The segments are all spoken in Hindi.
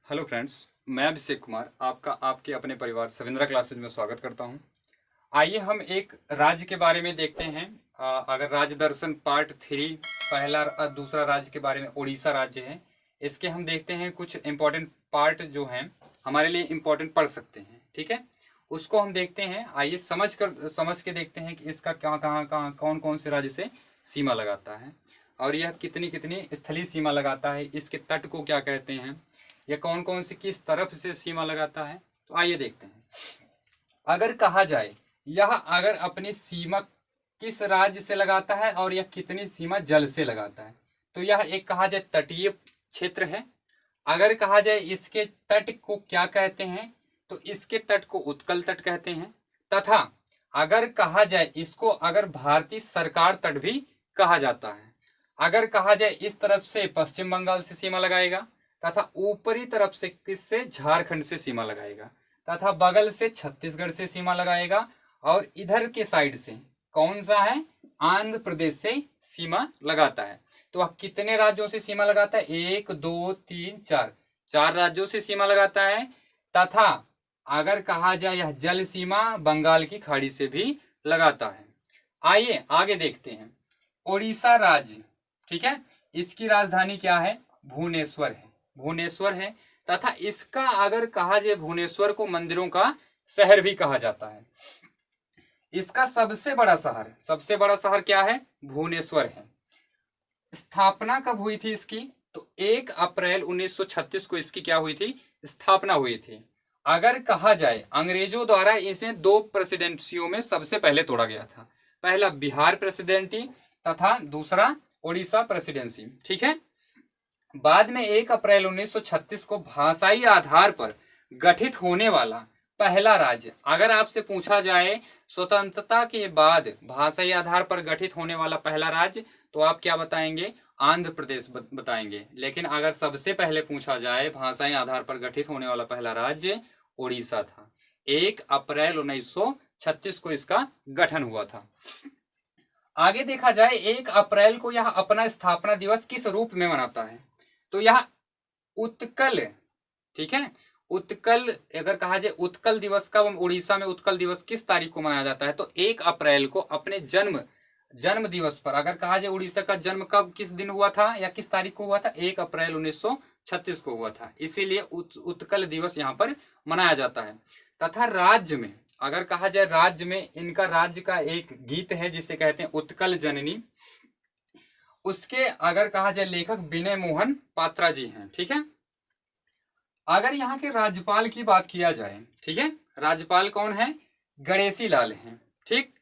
हेलो फ्रेंड्स, मैं अभिषेक कुमार आपका आपके अपने परिवार सविंद्रा क्लासेज में स्वागत करता हूं। आइए हम एक राज्य के बारे में देखते हैं। अगर राज्य दर्शन पार्ट 3 पहला दूसरा राज्य के बारे में उड़ीसा राज्य है। इसके हम देखते हैं कुछ इम्पोर्टेंट पार्ट जो हैं हमारे लिए इम्पोर्टेंट पढ़ सकते हैं। ठीक है, उसको हम देखते हैं। आइए समझ के देखते हैं कि इसका कहाँ कौन कौन से राज्य से सीमा लगाता है और यह कितनी कितनी स्थलीय सीमा लगाता है, इसके तट को क्या कहते हैं, यह कौन कौन सी किस तरफ से सीमा लगाता है। तो आइए देखते हैं। अगर कहा जाए यह अगर अपनी सीमा किस राज्य से लगाता है और यह कितनी सीमा जल से लगाता है, तो यह एक कहा जाए तटीय क्षेत्र है। अगर कहा जाए इसके तट को क्या कहते हैं, तो इसके तट को उत्कल तट कहते हैं। तथा अगर कहा जाए इसको अगर भारतीय सरकार तट भी कहा जाता है। अगर कहा जाए इस तरफ से पश्चिम बंगाल से सीमा लगाएगा तथा ऊपरी तरफ से किससे झारखंड से सीमा लगाएगा तथा बगल से छत्तीसगढ़ से सीमा लगाएगा और इधर के साइड से कौन सा है, आंध्र प्रदेश से सीमा लगाता है। तो वह कितने राज्यों से सीमा लगाता है, 1 2 3 4 4 राज्यों से सीमा लगाता है। तथा अगर कहा जाए यह जल सीमा बंगाल की खाड़ी से भी लगाता है। आइए आगे देखते हैं। उड़ीसा राज्य, ठीक है, इसकी राजधानी क्या है, भुवनेश्वर है। भुवनेश्वर है तथा इसका अगर कहा जाए भुवनेश्वर को मंदिरों का शहर भी कहा जाता है। इसका सबसे बड़ा शहर क्या है, भुवनेश्वर है। स्थापना कब हुई थी इसकी, तो 1 अप्रैल 1936 को इसकी क्या हुई थी, स्थापना हुई थी। अगर कहा जाए अंग्रेजों द्वारा इसे 2 प्रेसिडेंसियों में सबसे पहले तोड़ा गया था। पहला बिहार प्रेसिडेंसी तथा दूसरा उड़ीसा प्रेसिडेंसी। ठीक है, बाद में 1 अप्रैल 1936 को भाषाई आधार पर गठित होने वाला पहला राज्य। अगर आपसे पूछा जाए स्वतंत्रता के बाद भाषाई आधार पर गठित होने वाला पहला राज्य, तो आप क्या बताएंगे, आंध्र प्रदेश बताएंगे। लेकिन अगर सबसे पहले पूछा जाए भाषाई आधार पर गठित होने वाला पहला राज्य, उड़ीसा था। 1 अप्रैल 1936 को इसका गठन हुआ था। आगे देखा जाए 1 अप्रैल को यह अपना स्थापना दिवस किस रूप में मनाता है, तो यह उत्कल, ठीक है, उत्कल अगर कहा जाए उत्कल दिवस का, उड़ीसा में उत्कल दिवस किस तारीख को मनाया जाता है, तो 1 अप्रैल को अपने जन्म दिवस पर। अगर कहा जाए उड़ीसा का जन्म कब किस दिन हुआ था या किस तारीख को हुआ था, 1 अप्रैल 1936 को हुआ था। इसीलिए उत्कल दिवस यहाँ पर मनाया जाता है। तथा राज्य में अगर कहा जाए राज्य में इनका राज्य का एक गीत है जिसे कहते हैं उत्कल जननी। उसके अगर कहा जाए लेखक विनय मोहन पात्रा जी हैं। ठीक है, अगर यहाँ के राज्यपाल की बात किया जाए, ठीक है, राज्यपाल कौन है, गणेशी लाल हैं। ठीक,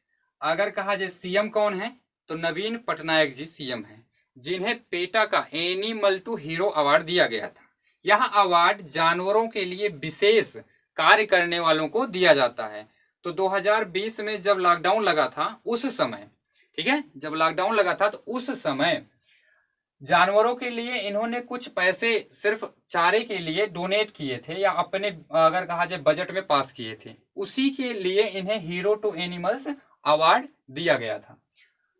अगर कहा जाए सीएम कौन है, तो नवीन पटनायक जी सीएम हैं, जिन्हें पेटा का एनिमल टू हीरो अवार्ड दिया गया था। यह अवार्ड जानवरों के लिए विशेष कार्य करने वालों को दिया जाता है। तो 2020 में जब लॉकडाउन लगा था उस समय, ठीक है, जब लॉकडाउन लगा था तो उस समय जानवरों के लिए इन्होंने कुछ पैसे सिर्फ चारे के लिए डोनेट किए थे या अपने अगर कहा जाए बजट में पास किए थे। उसी के लिए इन्हें हीरो टू एनिमल्स अवार्ड दिया गया था।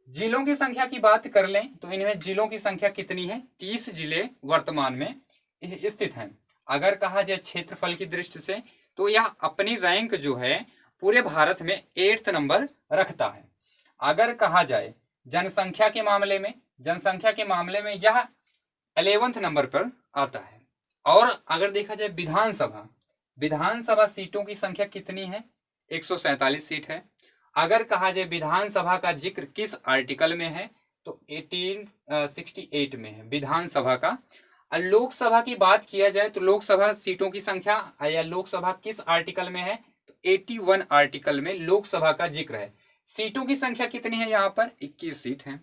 जिलों की संख्या की बात कर लें तो इनमें जिलों की संख्या कितनी है, 30 जिले वर्तमान में स्थित हैं। अगर कहा जाए क्षेत्रफल की दृष्टि से तो यह अपनी रैंक जो है पूरे भारत में 8th नंबर रखता है। अगर कहा जाए जनसंख्या के मामले में यह 11th नंबर पर आता है। और अगर देखा जाए विधानसभा सीटों की संख्या कितनी है, 147 सीट है। अगर कहा जाए विधानसभा का जिक्र किस आर्टिकल में है, तो 1868 में है विधानसभा का। लोकसभा की बात किया जाए तो लोकसभा सीटों की संख्या या लोकसभा किस आर्टिकल में है, तो 81 आर्टिकल में लोकसभा का जिक्र है। सीटों की संख्या कितनी है, यहाँ पर 21 सीट है।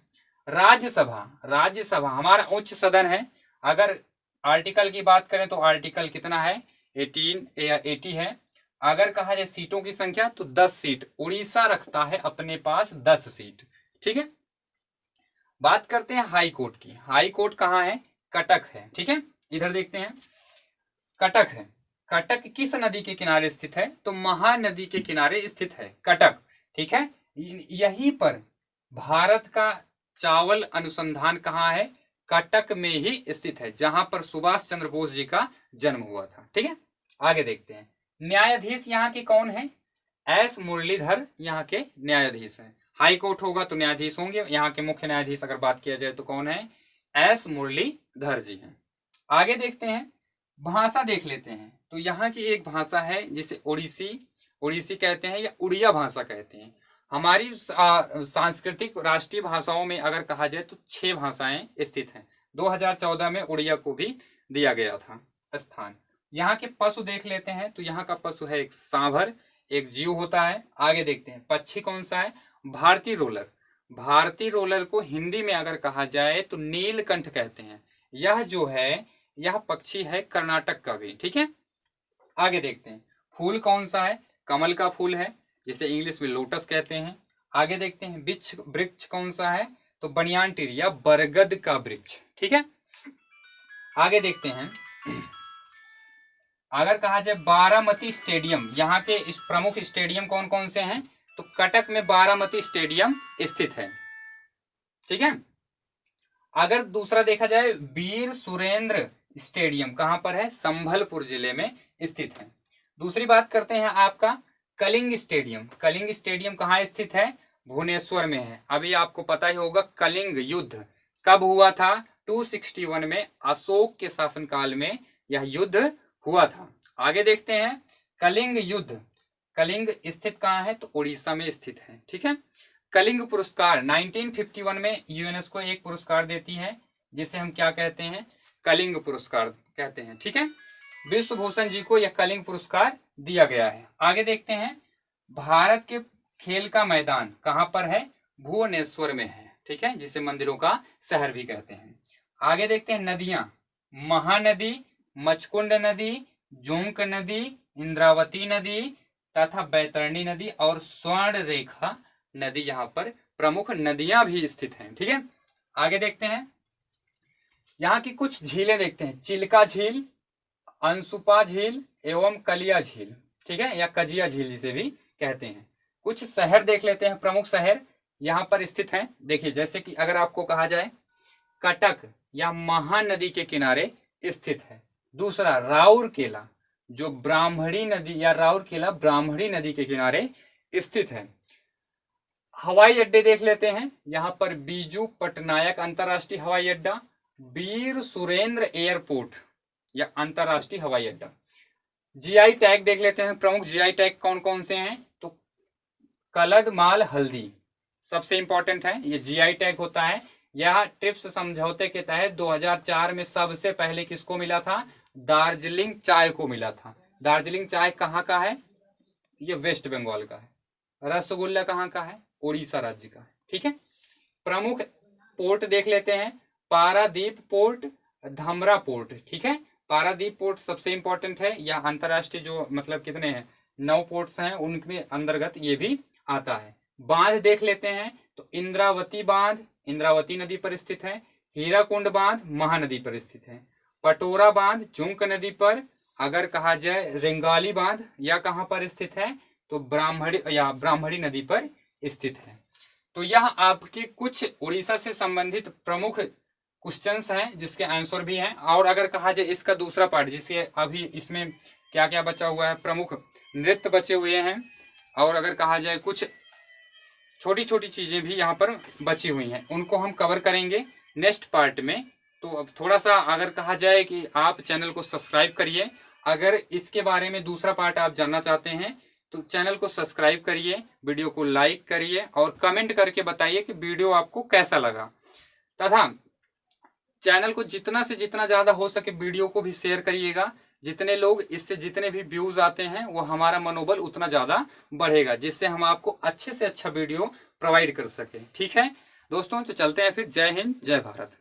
राज्यसभा हमारा उच्च सदन है। अगर आर्टिकल की बात करें तो आर्टिकल कितना है, 80 है। अगर कहा जाए सीटों की संख्या तो 10 सीट उड़ीसा रखता है अपने पास, 10 सीट। ठीक है, बात करते हैं हाई कोर्ट की। हाई कोर्ट कहाँ है, कटक है। ठीक है, इधर देखते हैं, कटक है। कटक किस नदी के किनारे स्थित है, तो महानदी के किनारे स्थित है कटक। ठीक है, यहीं पर भारत का चावल अनुसंधान कहाँ है, कटक में ही स्थित है, जहां पर सुभाष चंद्र बोस जी का जन्म हुआ था। ठीक है, आगे देखते हैं। न्यायाधीश यहाँ के कौन है? एस मुरलीधर यहाँ के न्यायाधीश हैं। हाई कोर्ट होगा तो न्यायाधीश होंगे, यहाँ के मुख्य न्यायाधीश अगर बात किया जाए तो कौन है? एस मुरलीधर जी हैं। आगे देखते हैं, भाषा देख लेते हैं। तो यहाँ की एक भाषा है जिसे ओडिसी कहते हैं या उड़िया भाषा कहते हैं। हमारी सांस्कृतिक राष्ट्रीय भाषाओं में अगर कहा जाए तो 6 भाषाएं स्थित हैं। 2014 में उड़िया को भी दिया गया था स्थान। यहाँ के पशु देख लेते हैं। तो यहाँ का पशु है एक सांभर, एक जीव होता है। आगे देखते हैं, पक्षी कौन सा है? भारतीय रोलर। भारतीय रोलर को हिंदी में अगर कहा जाए तो नीलकंठ कहते हैं। यह जो है यह पक्षी है कर्नाटक का भी। ठीक है, आगे देखते हैं, फूल कौन सा है? कमल का फूल है, जिसे इंग्लिश में लोटस कहते हैं। आगे देखते हैं, वृक्ष कौन सा है? तो बनियान ट्री या बरगद का वृक्ष। ठीक है, आगे देखते हैं, अगर कहा जाए बारामती स्टेडियम, यहाँ के इस प्रमुख स्टेडियम कौन कौन से हैं? तो कटक में बारामती स्टेडियम स्थित है। ठीक है, अगर दूसरा देखा जाए वीर सुरेंद्र स्टेडियम कहां पर है? संभलपुर जिले में स्थित है। दूसरी बात करते हैं आपका कलिंग स्टेडियम। कलिंग स्टेडियम कहाँ स्थित है? भुवनेश्वर में है। अभी आपको पता ही होगा कलिंग युद्ध कब हुआ था? 261 में अशोक के शासनकाल में यह युद्ध हुआ था। आगे देखते हैं, कलिंग युद्ध, कलिंग स्थित कहाँ है? तो उड़ीसा में स्थित है। ठीक है, कलिंग पुरस्कार 1951 में यूनेस्को एक पुरस्कार देती है, जिसे हम क्या कहते हैं? कलिंग पुरस्कार कहते हैं। ठीक है, विश्व भूषण जी को यह कलिंग पुरस्कार दिया गया है। आगे देखते हैं, भारत के खेल का मैदान कहां पर है? भुवनेश्वर में है। ठीक है, जिसे मंदिरों का शहर भी कहते हैं। आगे देखते हैं, नदियां, महानदी, मचकुंड नदी, जोंक नदी, इंद्रावती नदी तथा बैतरणी नदी और स्वर्ण रेखा नदी यहाँ पर प्रमुख नदियां भी स्थित हैं। ठीक है, आगे देखते हैं, यहाँ की कुछ झीलें देखते हैं। चिल्का झील, अंशुपा झील एवं कलिया झील। ठीक है, या कजिया झील जिसे भी कहते हैं। कुछ शहर देख लेते हैं, प्रमुख शहर यहाँ पर स्थित हैं। देखिए, जैसे कि अगर आपको कहा जाए कटक या महानदी के किनारे स्थित है। दूसरा राउरकेला, जो ब्राह्मणी नदी या राउरकेला ब्राह्मणी नदी के किनारे स्थित है। हवाई अड्डे देख लेते हैं, यहाँ पर बीजू पटनायक अंतरराष्ट्रीय हवाई अड्डा, वीर सुरेंद्र एयरपोर्ट या अंतरराष्ट्रीय हवाई अड्डा। जीआई टैग देख लेते हैं, प्रमुख जीआई टैग कौन कौन से हैं? तो कलद माल हल्दी सबसे इंपॉर्टेंट है, ये जीआई टैग होता है। यह ट्रिप्स समझौते के तहत 2004 में सबसे पहले किसको मिला था? दार्जिलिंग चाय को मिला था। दार्जिलिंग चाय कहाँ का है? ये वेस्ट बंगाल का है। रसगुल्ला कहाँ का है? उड़ीसा राज्य का है। ठीक है, प्रमुख पोर्ट देख लेते हैं, पारादीप पोर्ट, धमरा पोर्ट। ठीक है, पारादीप पोर्ट सबसे इंपॉर्टेंट है। यह अंतरराष्ट्रीय जो मतलब कितने हैं 9 पोर्ट्स हैं, उनके अंतर्गत ये भी आता है। बांध देख लेते हैं, तो इंद्रावती बांध इंद्रावती नदी पर स्थित है। हीराकुंड बांध महानदी पर स्थित है। पटोरा बांध जुंक नदी पर। अगर कहा जाए रेंगाली बांध या कहाँ पर स्थित है? तो ब्राह्मणी नदी पर स्थित है। तो यह आपके कुछ उड़ीसा से संबंधित प्रमुख क्वेश्चंस हैं, जिसके आंसर भी हैं। और अगर कहा जाए इसका दूसरा पार्ट, जिसके अभी इसमें क्या क्या बचा हुआ है, प्रमुख नृत्य बचे हुए हैं, और अगर कहा जाए कुछ छोटी छोटी चीजें भी यहाँ पर बची हुई हैं, उनको हम कवर करेंगे नेक्स्ट पार्ट में। तो अब थोड़ा सा अगर कहा जाए कि आप चैनल को सब्सक्राइब करिए। अगर इसके बारे में दूसरा पार्ट आप जानना चाहते हैं तो चैनल को सब्सक्राइब करिए, वीडियो को लाइक करिए और कमेंट करके बताइए कि वीडियो आपको कैसा लगा। तथा चैनल को जितना से जितना ज़्यादा हो सके वीडियो को भी शेयर करिएगा। जितने लोग इससे जितने भी व्यूज़ आते हैं वो हमारा मनोबल उतना ज़्यादा बढ़ेगा, जिससे हम आपको अच्छे से अच्छा वीडियो प्रोवाइड कर सकें। ठीक है दोस्तों, तो चलते हैं फिर। जय हिंद, जय भारत।